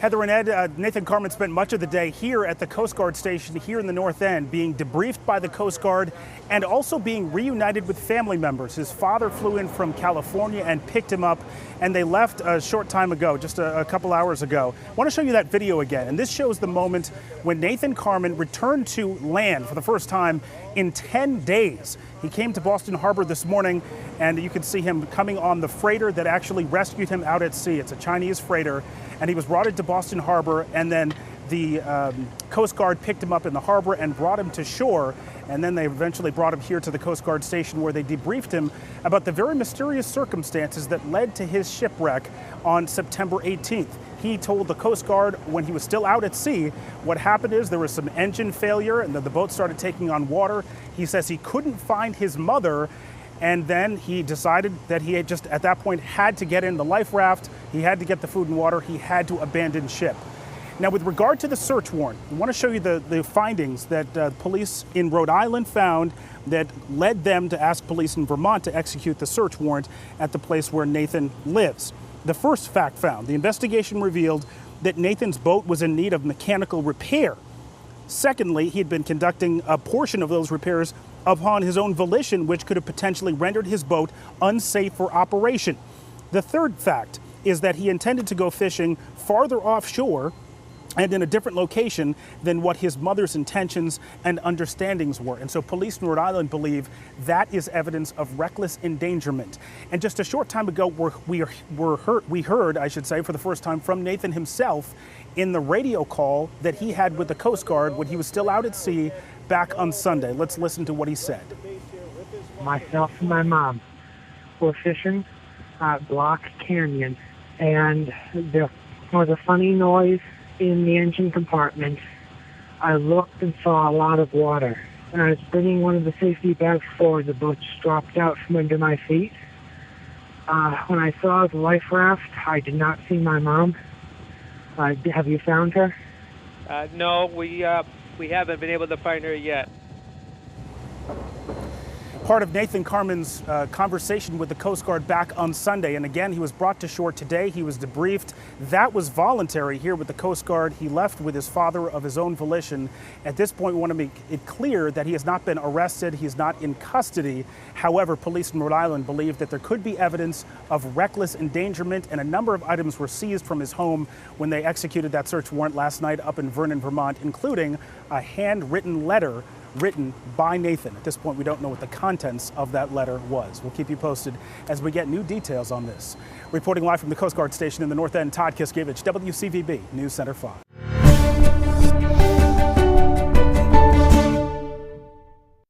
Heather and Ed, Nathan Carman spent much of the day here at the Coast Guard station here in the North End, being debriefed by the Coast Guard and also being reunited with family members. His father flew in from California and picked him up, and they left a short time ago, just a couple hours ago. I want to show you that video again, and this shows the moment when Nathan Carman returned to land for the first time in 10 days. He came to Boston Harbor this morning, and you can see him coming on the freighter that actually rescued him out at sea. It's a Chinese freighter, and he was brought into Boston Harbor, and then the Coast Guard picked him up in the harbor and brought him to shore, and then they eventually brought him here to the Coast Guard station, where they debriefed him about the very mysterious circumstances that led to his shipwreck on September 18th. He told the Coast Guard when he was still out at sea, what happened is there was some engine failure and the boat started taking on water. He says he couldn't find his mother, and then he decided that he had just at that point had to get in the life raft, he had to get the food and water, he had to abandon ship. Now, with regard to the search warrant, I want to show you the findings that police in Rhode Island found that led them to ask police in Vermont to execute the search warrant at the place where Nathan lives. The first fact found, the investigation revealed that Nathan's boat was in need of mechanical repair. Secondly, he had been conducting a portion of those repairs upon his own volition, which could have potentially rendered his boat unsafe for operation. The third fact is that he intended to go fishing farther offshore and in a different location than what his mother's intentions and understandings were. And so police in Rhode Island believe that is evidence of reckless endangerment. And just a short time ago, we heard, I should say, for the first time from Nathan himself in the radio call that he had with the Coast Guard when he was still out at sea back on Sunday. Let's listen to what he said. Myself and my mom were fishing at Block Canyon, and there was a funny noise in the engine compartment. I looked and saw a lot of water, and I was bringing one of the safety bags forward. The boat just dropped out from under my feet. When I saw the life raft, I did not see my mom. Have you found her? No, we haven't been able to find her yet. Part of Nathan Carman's conversation with the Coast Guard back on Sunday. And again, he was brought to shore today. He was debriefed. That was voluntary here with the Coast Guard. He left with his father of his own volition. At this point, we want to make it clear that he has not been arrested. He's not in custody. However, police in Rhode Island believe that there could be evidence of reckless endangerment, and a number of items were seized from his home when they executed that search warrant last night up in Vernon, Vermont, including a handwritten letter written by Nathan. At this point, we don't know what the contents of that letter was. We'll keep you posted as we get new details on this. Reporting live from the Coast Guard station in the North End, Todd Kiskiewicz, WCVB News Center 5.